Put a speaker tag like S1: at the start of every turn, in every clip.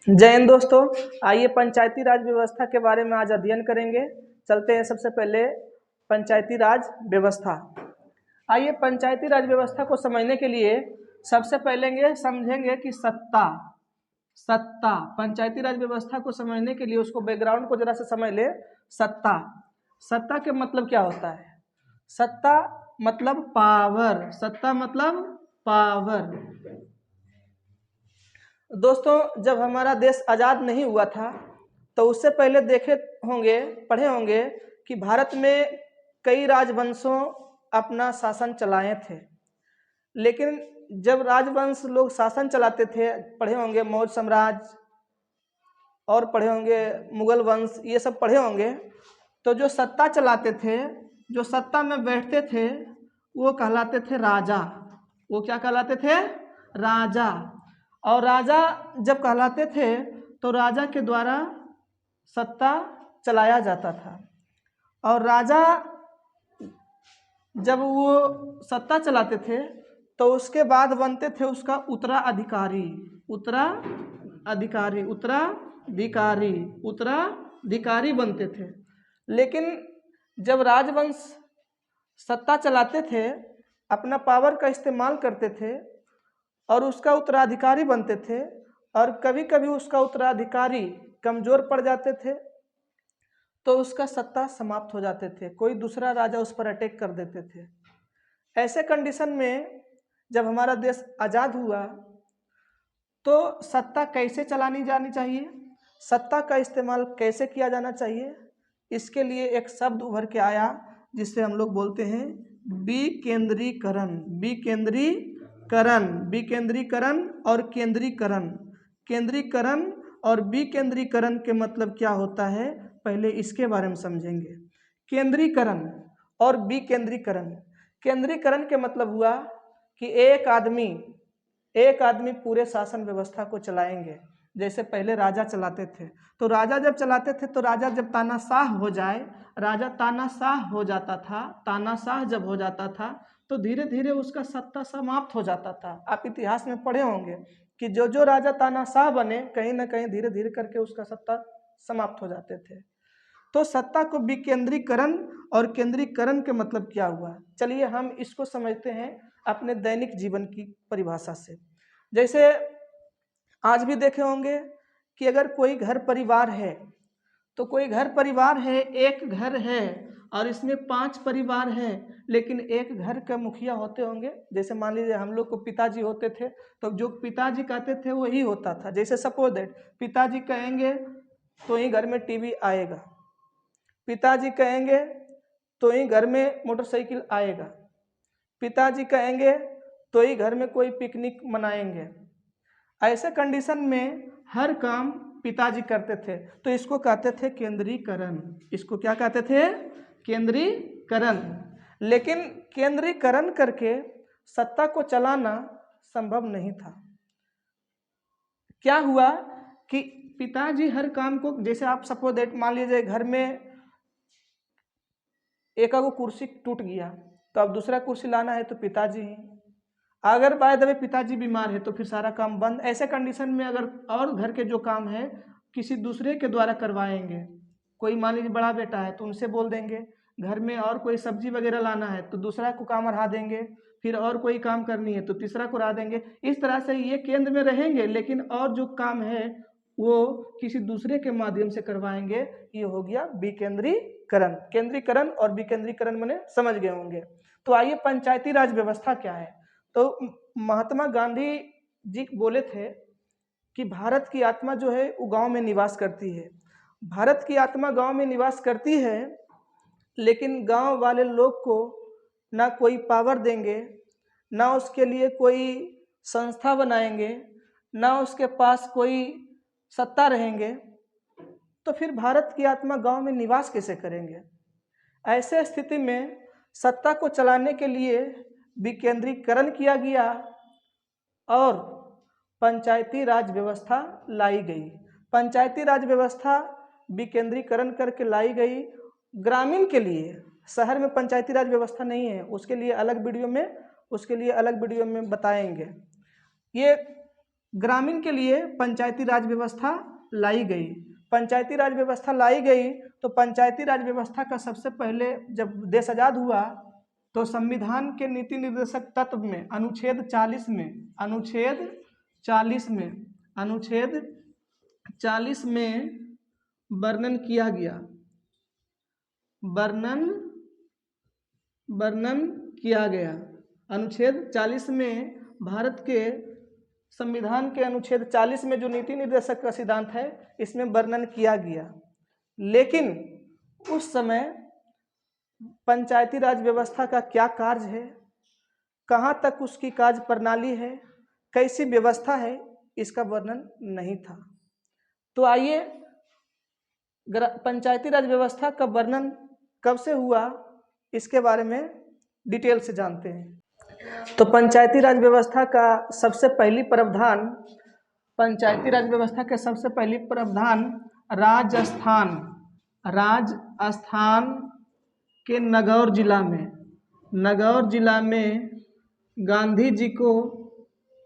S1: जय हिंद दोस्तों। आइए पंचायती राज व्यवस्था के बारे में आज अध्ययन करेंगे। चलते हैं सबसे पहले पंचायती राज व्यवस्था। आइए पंचायती राज व्यवस्था को समझने के लिए सबसे पहले समझेंगे कि सत्ता सत्ता पंचायती राज व्यवस्था को समझने के लिए उसको बैकग्राउंड को जरा से समझ ले। सत्ता सत्ता के मतलब क्या होता है? सत्ता मतलब पावर। सत्ता मतलब पावर। दोस्तों, जब हमारा देश आज़ाद नहीं हुआ था तो उससे पहले देखे होंगे, पढ़े होंगे कि भारत में कई राजवंशों अपना शासन चलाए थे। लेकिन जब राजवंश लोग शासन चलाते थे, पढ़े होंगे मौर्य साम्राज्य और पढ़े होंगे मुगल वंश, ये सब पढ़े होंगे। तो जो सत्ता चलाते थे, जो सत्ता में बैठते थे, वो कहलाते थे राजा। वो क्या कहलाते थे? राजा। और राजा जब कहलाते थे तो राजा के द्वारा सत्ता चलाया जाता था। और राजा जब वो सत्ता चलाते थे तो उसके बाद बनते थे उसका उत्तराधिकारी। उत्तराधिकारी उत्तराधिकारी उत्तराधिकारी बनते थे। लेकिन जब राजवंश सत्ता चलाते थे, अपना पावर का इस्तेमाल करते थे और उसका उत्तराधिकारी बनते थे, और कभी कभी उसका उत्तराधिकारी कमजोर पड़ जाते थे तो उसका सत्ता समाप्त हो जाते थे, कोई दूसरा राजा उस पर अटैक कर देते थे। ऐसे कंडीशन में जब हमारा देश आज़ाद हुआ तो सत्ता कैसे चलानी जानी चाहिए, सत्ता का इस्तेमाल कैसे किया जाना चाहिए, इसके लिए एक शब्द उभर के आया जिसे हम लोग बोलते हैं विकेंद्रीकरण। विकेंद्रीकरण विकेंद्रीकरण और केंद्रीकरण। केंद्रीकरण और विकेंद्रीकरण के मतलब क्या होता है, पहले इसके बारे में समझेंगे। केंद्रीकरण और विकेंद्रीकरण। केंद्रीकरण के मतलब हुआ कि एक आदमी पूरे शासन व्यवस्था को चलाएंगे। जैसे पहले राजा चलाते थे, तो राजा जब चलाते थे तो राजा जब तानाशाह हो जाए, राजा तानाशाह हो जाता था, तानाशाह जब हो जाता था तो धीरे धीरे उसका सत्ता समाप्त हो जाता था। आप इतिहास में पढ़े होंगे कि जो जो राजा तानाशाह बने, कहीं ना कहीं धीरे धीरे करके उसका सत्ता समाप्त हो जाते थे। तो सत्ता को विकेंद्रीकरण और केंद्रीकरण के मतलब क्या हुआ, चलिए हम इसको समझते हैं अपने दैनिक जीवन की परिभाषा से। जैसे आज भी देखे होंगे कि अगर कोई घर परिवार है, तो कोई घर परिवार है, एक घर है और इसमें 5 परिवार हैं, लेकिन एक घर का मुखिया होते होंगे। जैसे मान लीजिए हम लोग को पिताजी होते थे, तो जो पिताजी कहते थे वही होता था। जैसे सपोज दैट पिताजी कहेंगे तो ही घर में टीवी आएगा, पिताजी कहेंगे तो ही घर में मोटरसाइकिल आएगा, पिताजी कहेंगे तो ही घर में कोई पिकनिक मनाएंगे। ऐसे कंडीशन में हर काम पिताजी करते थे, तो इसको कहते थे केंद्रीकरण। इसको क्या कहते थे? केंद्रीकरण। लेकिन केंद्रीकरण करके सत्ता को चलाना संभव नहीं था। क्या हुआ कि पिताजी हर काम को, जैसे आप सपोज दैट मान लीजिए घर में एक आगो कुर्सी टूट गया, तो अब दूसरा कुर्सी लाना है तो पिताजी ही। अगर बाय द वे पिताजी बीमार है तो फिर सारा काम बंद। ऐसे कंडीशन में अगर और घर के जो काम है किसी दूसरे के द्वारा करवाएंगे, कोई मान लीजिए बड़ा बेटा है तो उनसे बोल देंगे, घर में और कोई सब्जी वगैरह लाना है तो दूसरा को काम अढ़ा देंगे, फिर और कोई काम करनी है तो तीसरा को अढ़ा देंगे। इस तरह से ये केंद्र में रहेंगे, लेकिन और जो काम है वो किसी दूसरे के माध्यम से करवाएंगे। ये हो गया विकेंद्रीकरण। केंद्रीकरण और विकेंद्रीकरण मैंने समझ गए होंगे। तो आइए पंचायती राज व्यवस्था क्या है। तो महात्मा गांधी जी बोले थे कि भारत की आत्मा जो है वो गांव में निवास करती है। भारत की आत्मा गांव में निवास करती है, लेकिन गांव वाले लोग को ना कोई पावर देंगे, ना उसके लिए कोई संस्था बनाएंगे, ना उसके पास कोई सत्ता रहेंगे, तो फिर भारत की आत्मा गांव में निवास कैसे करेंगे। ऐसे स्थिति में सत्ता को चलाने के लिए विकेंद्रीकरण किया गया और पंचायती राज व्यवस्था लाई गई। पंचायती राज व्यवस्था विकेंद्रीकरण करके लाई गई ग्रामीण के लिए। शहर में पंचायती राज व्यवस्था नहीं है, उसके लिए अलग वीडियो में बताएंगे। ये ग्रामीण के लिए पंचायती राज व्यवस्था लाई गई। पंचायती राज व्यवस्था लाई गई तो पंचायती राज व्यवस्था का सबसे पहले जब देश आज़ाद हुआ तो संविधान के नीति निर्देशक तत्व में अनुच्छेद 40 में वर्णन किया गया, अनुच्छेद 40 में भारत के संविधान के अनुच्छेद 40 में जो नीति निर्देशक का सिद्धांत है इसमें वर्णन किया गया। लेकिन उस समय पंचायती राज व्यवस्था का क्या कार्य है, कहाँ तक उसकी कार्य प्रणाली है, कैसी व्यवस्था है, इसका वर्णन नहीं था। तो आइए पंचायती राज व्यवस्था का वर्णन कब से हुआ इसके बारे में डिटेल से जानते हैं। तो पंचायती राज व्यवस्था का सबसे पहली प्रावधान, पंचायती राज व्यवस्था के सबसे पहली प्रावधान राजस्थान के नगौर जिला में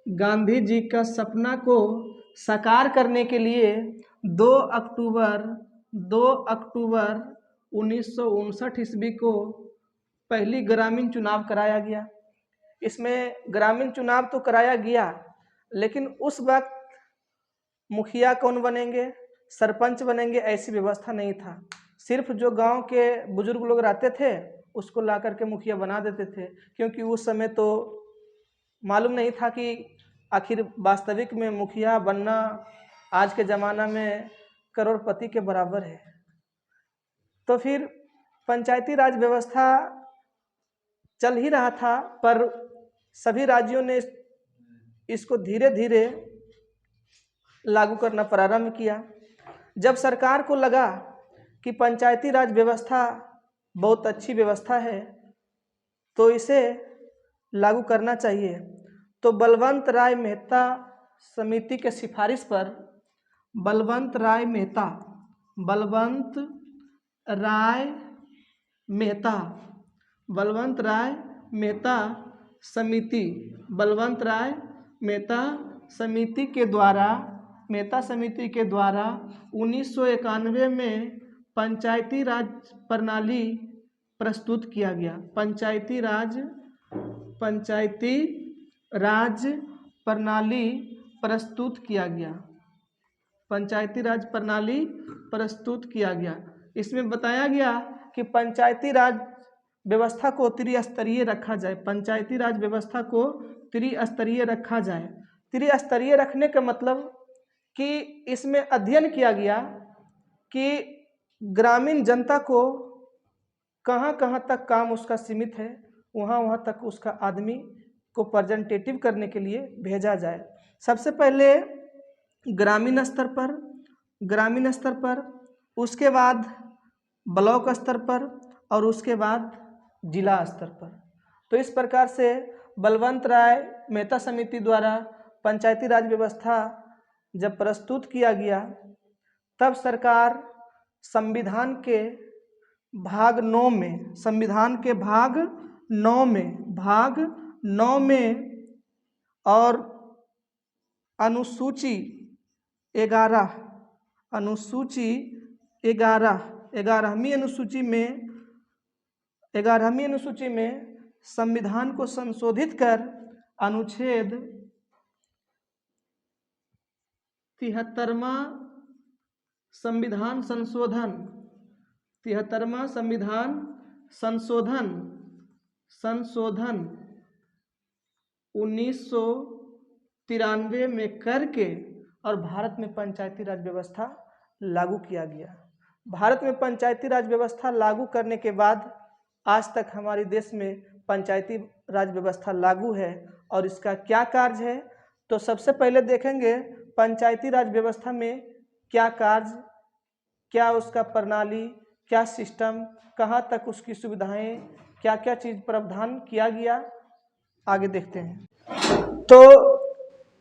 S1: गांधी जी का सपना को साकार करने के लिए 2 अक्टूबर 1959 ईस्वी को पहली ग्रामीण चुनाव कराया गया। इसमें ग्रामीण चुनाव तो कराया गया, लेकिन उस वक्त मुखिया कौन बनेंगे, सरपंच बनेंगे, ऐसी व्यवस्था नहीं था। सिर्फ जो गांव के बुजुर्ग लोग रहते थे उसको ला करके मुखिया बना देते थे, क्योंकि उस समय तो मालूम नहीं था कि आखिर वास्तविक में मुखिया बनना आज के ज़माना में करोड़पति के बराबर है। तो फिर पंचायती राज व्यवस्था चल ही रहा था, पर सभी राज्यों ने इसको धीरे धीरे लागू करना प्रारंभ किया। जब सरकार को लगा कि पंचायती राज व्यवस्था बहुत अच्छी व्यवस्था है तो इसे लागू करना चाहिए, तो बलवंत राय मेहता समिति के सिफारिश पर बलवंत राय मेहता समिति के द्वारा 1991 में पंचायती राज प्रणाली प्रस्तुत किया गया। पंचायती राज प्रणाली प्रस्तुत किया गया। इसमें बताया गया कि पंचायती राज व्यवस्था को त्रिस्तरीय रखा जाए। पंचायती राज व्यवस्था को त्रिस्तरीय रखा जाए। त्रिस्तरीय रखने का मतलब कि इसमें अध्ययन किया गया कि ग्रामीण जनता को कहाँ कहाँ तक काम उसका सीमित है, वहाँ तक उसका आदमी को रिप्रेजेंटेटिव करने के लिए भेजा जाए। सबसे पहले ग्रामीण स्तर पर, उसके बाद ब्लॉक स्तर पर और उसके बाद जिला स्तर पर। तो इस प्रकार से बलवंत राय मेहता समिति द्वारा पंचायती राज व्यवस्था जब प्रस्तुत किया गया, तब सरकार संविधान के भाग 9 में और अनुसूची 11वीं अनुसूची में संविधान को संशोधित कर अनुच्छेद 73वां संविधान संशोधन 1993 में करके और भारत में पंचायती राज व्यवस्था लागू किया गया। भारत में पंचायती राज व्यवस्था लागू करने के बाद आज तक हमारे देश में पंचायती राज व्यवस्था लागू है। और इसका क्या कार्य है, तो सबसे पहले देखेंगे पंचायती राज व्यवस्था में क्या कार्य, क्या उसका प्रणाली, क्या सिस्टम, कहाँ तक उसकी सुविधाएं, क्या क्या चीज़ प्रावधान किया गया, आगे देखते हैं। तो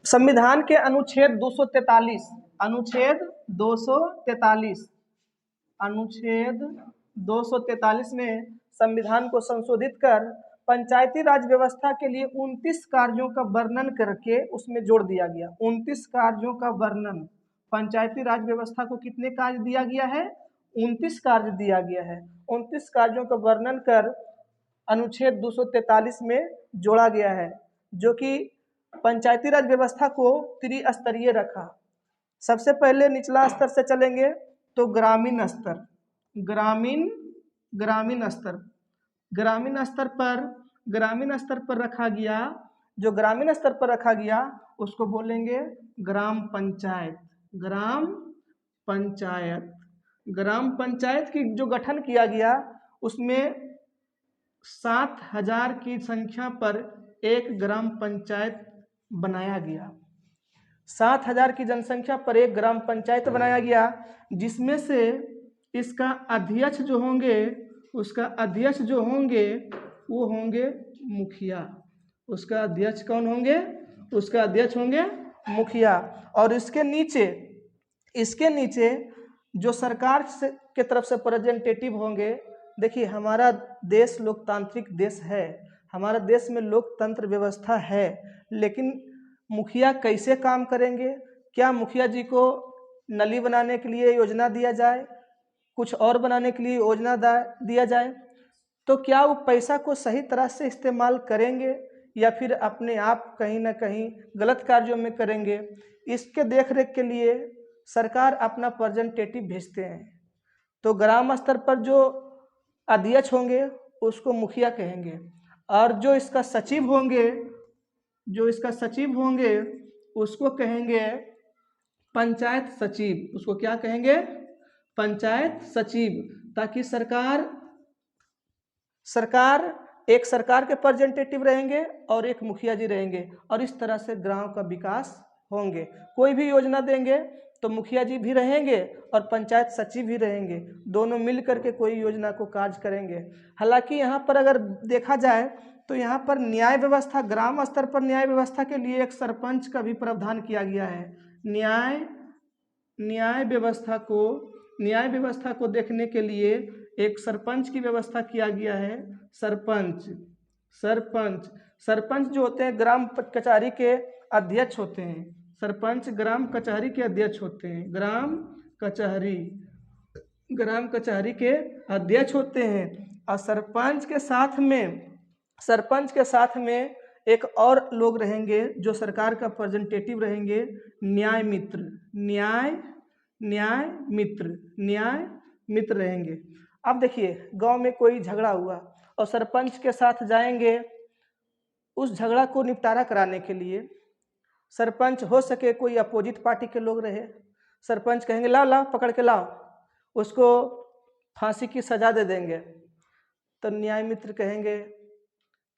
S1: संविधान के अनुच्छेद 243 में संविधान को संशोधित कर पंचायती राज व्यवस्था के लिए 29 कार्यों का वर्णन करके उसमें जोड़ दिया गया। 29 कार्यों का वर्णन, पंचायती राज व्यवस्था को कितने कार्य दिया गया है? 29 कार्य दिया गया है। 29 कार्यों का वर्णन कर अनुच्छेद 243 में जोड़ा गया है, जो कि पंचायती राज व्यवस्था को त्रिस्तरीय रखा। सबसे पहले निचला स्तर से चलेंगे तो ग्रामीण स्तर, ग्रामीण स्तर, ग्रामीण स्तर पर रखा गया। जो ग्रामीण स्तर पर रखा गया उसको बोलेंगे ग्राम पंचायत। ग्राम पंचायत की जो गठन किया गया उसमें 7,000 की संख्या पर एक ग्राम पंचायत बनाया गया। 7,000 की जनसंख्या पर एक ग्राम पंचायत बनाया गया, जिसमें से इसका अध्यक्ष जो होंगे, वो होंगे मुखिया। उसका अध्यक्ष कौन होंगे? उसका अध्यक्ष होंगे मुखिया। और इसके नीचे जो सरकार के तरफ से रिप्रेजेंटेटिव होंगे। देखिए, हमारा देश लोकतांत्रिक देश है, हमारे देश में लोकतंत्र व्यवस्था है, लेकिन मुखिया कैसे काम करेंगे? क्या मुखिया जी को नली बनाने के लिए योजना दिया जाए, कुछ और बनाने के लिए योजना दिया जाए, तो क्या वो पैसा को सही तरह से इस्तेमाल करेंगे या फिर अपने आप कहीं ना कहीं गलत कार्यों में करेंगे? इसके देखरेख के लिए सरकार अपना रिप्रेजेंटेटिव भेजते हैं। तो ग्राम स्तर पर जो अध्यक्ष होंगे उसको मुखिया कहेंगे, और जो इसका सचिव होंगे उसको कहेंगे पंचायत सचिव। उसको क्या कहेंगे? पंचायत सचिव। ताकि सरकार के रिप्रेजेंटेटिव रहेंगे और एक मुखिया जी रहेंगे, और इस तरह से गांव का विकास होंगे। कोई भी योजना देंगे तो मुखिया जी भी रहेंगे और पंचायत सचिव भी रहेंगे, दोनों मिल करके कोई योजना को कार्य करेंगे। हालांकि यहाँ पर अगर देखा जाए तो यहाँ पर न्याय व्यवस्था, ग्राम स्तर पर न्याय व्यवस्था के लिए एक सरपंच का भी प्रावधान किया गया है। न्याय व्यवस्था को देखने के लिए एक सरपंच की व्यवस्था किया गया है। सरपंच जो होते हैं ग्राम कचहरी के अध्यक्ष होते हैं। सरपंच ग्राम कचहरी के अध्यक्ष होते हैं। ग्राम कचहरी के अध्यक्ष होते हैं। और सरपंच के साथ में एक और लोग रहेंगे जो सरकार का रिप्रेजेंटेटिव रहेंगे, न्याय मित्र रहेंगे। अब देखिए, गांव में कोई झगड़ा हुआ और सरपंच के साथ जाएंगे उस झगड़ा को निपटारा कराने के लिए। सरपंच हो सके कोई अपोजिट पार्टी के लोग रहे, सरपंच कहेंगे लाओ पकड़ के लाओ, उसको फांसी की सजा दे देंगे। तो न्याय मित्र कहेंगे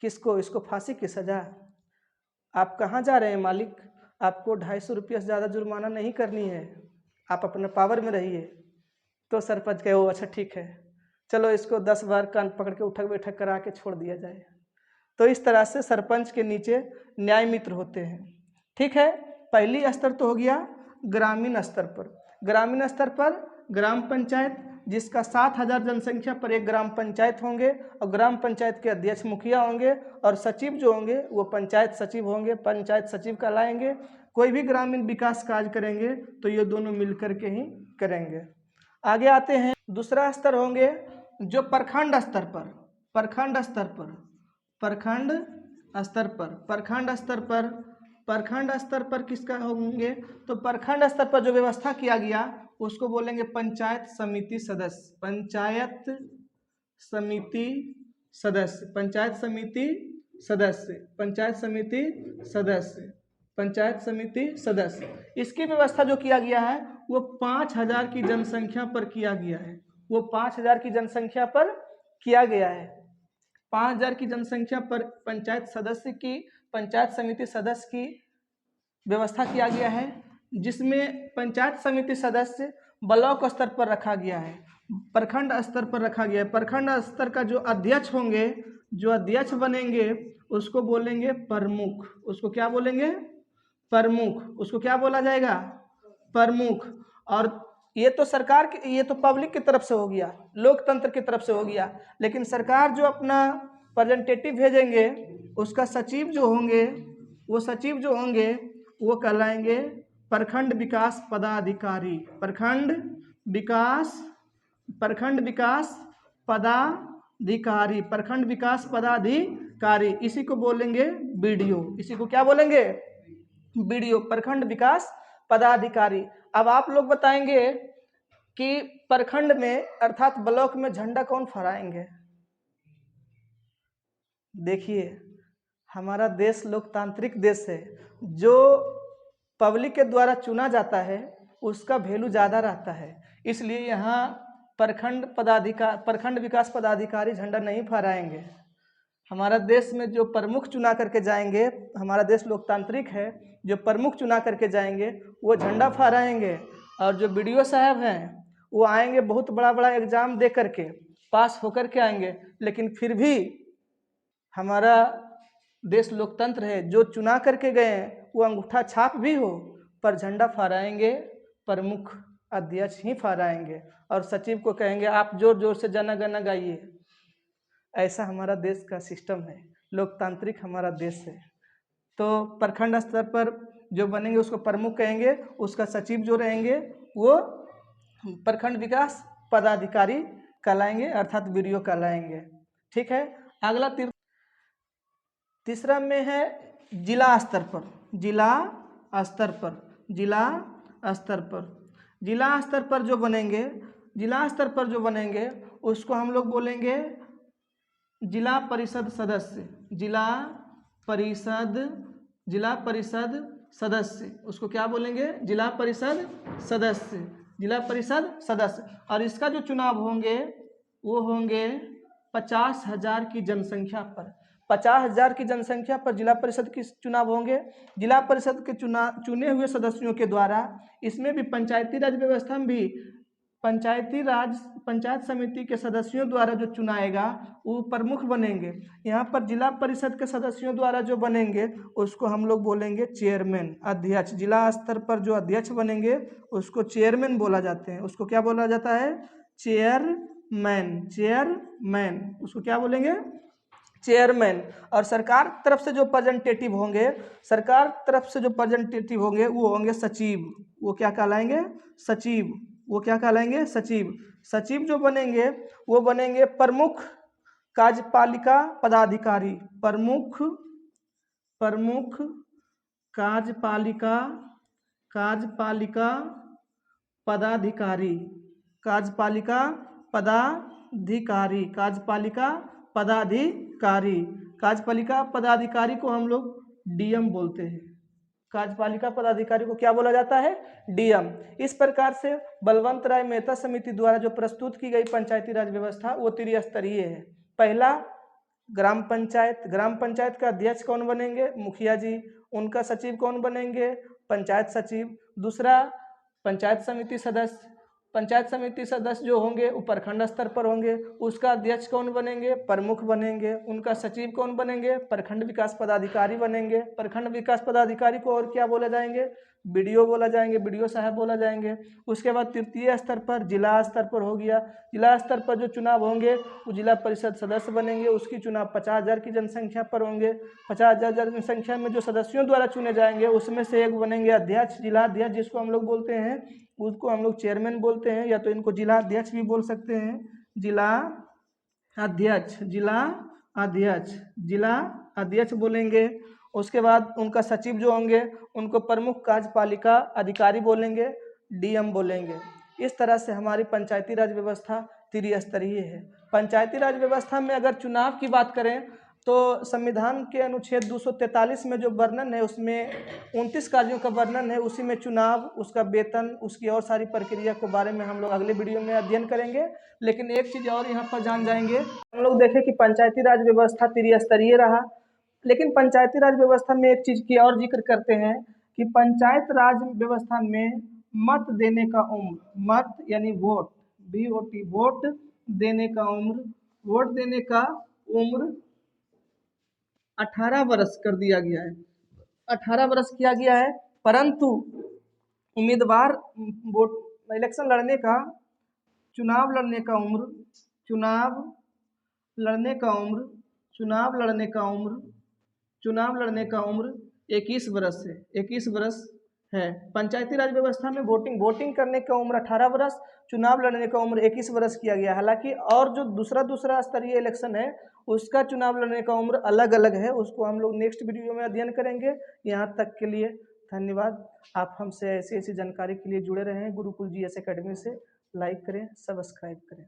S1: किसको? इसको फांसी की सजा? आप कहाँ जा रहे हैं मालिक? आपको 250 रुपये से ज़्यादा जुर्माना नहीं करनी है, आप अपने पावर में रहिए। तो सरपंच कहे, ओ अच्छा ठीक है, चलो इसको 10 बार कान पकड़ के उठक बैठक करा के छोड़ दिया जाए। तो इस तरह से सरपंच के नीचे न्याय मित्र होते हैं। ठीक है, पहली स्तर तो हो गया ग्रामीण स्तर पर। ग्रामीण स्तर पर ग्राम पंचायत, जिसका 7,000 जनसंख्या पर एक ग्राम पंचायत होंगे, और ग्राम पंचायत के अध्यक्ष मुखिया होंगे, और सचिव जो होंगे वो पंचायत सचिव होंगे, पंचायत सचिव कहलाएंगे। कोई भी ग्रामीण विकास कार्य करेंगे तो ये दोनों मिलकर के ही करेंगे। आगे आते हैं, दूसरा स्तर होंगे जो प्रखंड स्तर पर किसका होंगे? तो प्रखंड स्तर पर जो व्यवस्था किया गया उसको बोलेंगे पंचायत समिति सदस्य। इसकी व्यवस्था जो किया गया है वो 5,000 की जनसंख्या पर किया गया है। 5,000 की जनसंख्या पर किया गया है। 5,000 की जनसंख्या पर पंचायत समिति सदस्य की व्यवस्था किया गया है, जिसमें पंचायत समिति सदस्य ब्लॉक स्तर पर रखा गया है, प्रखंड स्तर पर रखा गया है। प्रखंड स्तर का जो अध्यक्ष होंगे, जो अध्यक्ष बनेंगे उसको बोलेंगे प्रमुख। उसको क्या बोलेंगे? प्रमुख। उसको क्या बोला जाएगा? प्रमुख। और ये तो पब्लिक की तरफ से हो गया, लोकतंत्र की तरफ से हो गया। लेकिन सरकार जो अपना रिप्रेजेंटेटिव भेजेंगे, उसका सचिव जो होंगे वो कहलाएंगे प्रखंड विकास पदाधिकारी। प्रखंड विकास पदाधिकारी, इसी को बोलेंगे बीडीओ। इसी को क्या बोलेंगे? बीडीओ, प्रखंड विकास पदाधिकारी। अब आप लोग बताएंगे कि प्रखंड में अर्थात ब्लॉक में झंडा कौन फहराएंगे? देखिए, हमारा देश लोकतांत्रिक देश है, जो पब्लिक के द्वारा चुना जाता है उसका वैल्यू ज़्यादा रहता है, इसलिए यहाँ प्रखंड विकास पदाधिकारी झंडा नहीं फहराएंगे। हमारा देश में जो प्रमुख चुना करके जाएंगे, हमारा देश लोकतांत्रिक है, जो प्रमुख चुना करके जाएंगे वो झंडा फहराएंगे। और जो बीडीओ साहब हैं वो आएंगे, बहुत बड़ा बड़ा एग्जाम दे करके पास होकर के आएंगे, लेकिन फिर भी हमारा देश लोकतंत्र है, जो चुना करके गए हैं वो अंगूठा छाप भी हो पर झंडा फहराएंगे प्रमुख अध्यक्ष ही फहराएंगे, और सचिव को कहेंगे आप जोर जोर से जन गण गाइए। ऐसा हमारा देश का सिस्टम है, लोकतांत्रिक हमारा देश है। तो प्रखंड स्तर पर जो बनेंगे उसको प्रमुख कहेंगे, उसका सचिव जो रहेंगे वो प्रखंड विकास पदाधिकारी कहलाएंगे अर्थात बीडीओ कहलाएंगे। ठीक है। अगला तीसरा में है जिला स्तर पर। जिला स्तर पर जो बनेंगे उसको हम लोग बोलेंगे जिला परिषद सदस्य। जिला परिषद सदस्य उसको क्या बोलेंगे? जिला परिषद सदस्य। और इसका जो चुनाव होंगे वो होंगे 50,000 की जनसंख्या पर। 50,000 की जनसंख्या पर जिला परिषद के चुनाव होंगे। जिला परिषद के चुने हुए सदस्यों के द्वारा, इसमें भी पंचायती राज व्यवस्था में भी पंचायत समिति के सदस्यों द्वारा जो चुनाएगा वो प्रमुख बनेंगे। यहाँ पर जिला परिषद के सदस्यों द्वारा जो बनेंगे उसको हम लोग बोलेंगे चेयरमैन, अध्यक्ष। जिला स्तर पर जो अध्यक्ष बनेंगे उसको चेयरमैन बोला जाते हैं। उसको क्या बोला जाता है? चेयरमैन। उसको क्या बोलेंगे? चेयरमैन। और सरकार तरफ से जो रिप्रेजेंटेटिव होंगे वो होंगे सचिव। वो क्या कहलाएंगे? सचिव। सचिव जो बनेंगे वो बनेंगे प्रमुख कार्यपालिका पदाधिकारी। प्रमुख कार्यपालिका पदाधिकारी को हम लोग डीएम बोलते हैं। कार्यपालिका पदाधिकारी को क्या बोला जाता है? डीएम। इस प्रकार से बलवंत राय मेहता समिति द्वारा जो प्रस्तुत की गई पंचायती राज व्यवस्था वो त्रिस्तरीय है। पहला ग्राम पंचायत का अध्यक्ष कौन बनेंगे? मुखिया जी। उनका सचिव कौन बनेंगे? पंचायत सचिव। दूसरा पंचायत समिति सदस्य जो होंगे वो प्रखंड स्तर पर होंगे। उसका अध्यक्ष कौन बनेंगे? प्रमुख बनेंगे। उनका सचिव कौन बनेंगे? प्रखंड विकास पदाधिकारी बनेंगे। प्रखंड विकास पदाधिकारी को और क्या बोला जाएंगे? बीडीओ बोला जाएंगे, बीडीओ साहब बोला जाएंगे। उसके बाद तृतीय स्तर पर जिला स्तर पर हो गया। जिला स्तर पर जो चुनाव होंगे वो जिला परिषद सदस्य बनेंगे। उसकी चुनाव 50,000 की जनसंख्या पर होंगे। 50,000 जनसंख्या में जो सदस्यों द्वारा चुने जाएंगे उसमें से एक बनेंगे अध्यक्ष, जिला अध्यक्ष जिसको हम लोग बोलते हैं, उसको हम लोग चेयरमैन बोलते हैं, या तो इनको जिला अध्यक्ष भी बोल सकते हैं। जिला अध्यक्ष बोलेंगे। उसके बाद उनका सचिव जो होंगे उनको प्रमुख कार्यपालिका अधिकारी बोलेंगे, डीएम बोलेंगे। इस तरह से हमारी पंचायती राज व्यवस्था त्रिस्तरीय है। पंचायती राज व्यवस्था में अगर चुनाव की बात करें तो संविधान के अनुच्छेद 243 में जो वर्णन है उसमें 29 कार्यों का वर्णन है। उसी में चुनाव, उसका वेतन, उसकी और सारी प्रक्रिया के बारे में हम लोग अगले वीडियो में अध्ययन करेंगे। लेकिन एक चीज़ और यहाँ पर जान जाएंगे, हम लोग देखें कि पंचायती राज व्यवस्था त्रिस्तरीय रहा, लेकिन पंचायती राज व्यवस्था में एक चीज़ की और जिक्र करते हैं कि पंचायत राज व्यवस्था में मत देने का उम्र, मत यानी वोट, VOT, वोट देने का उम्र 18 वर्ष कर दिया गया है। 18 वर्ष किया गया है, परंतु उम्मीदवार इलेक्शन लड़ने का, चुनाव लड़ने का उम्र चुनाव लड़ने का उम्र, चुनाव लड़ने का उम्र 21 वर्ष है, 21 वर्ष है। पंचायती राज व्यवस्था में वोटिंग करने का उम्र 18 वर्ष, चुनाव लड़ने का उम्र 21 वर्ष किया गया। हालांकि और जो दूसरा स्तरीय इलेक्शन है उसका चुनाव लड़ने का उम्र अलग अलग है, उसको हम लोग नेक्स्ट वीडियो में अध्ययन करेंगे। यहाँ तक के लिए धन्यवाद। आप हमसे ऐसी ऐसी जानकारी के लिए जुड़े रहें गुरुकुल GS एकेडमी से। लाइक करें, सब्सक्राइब करें।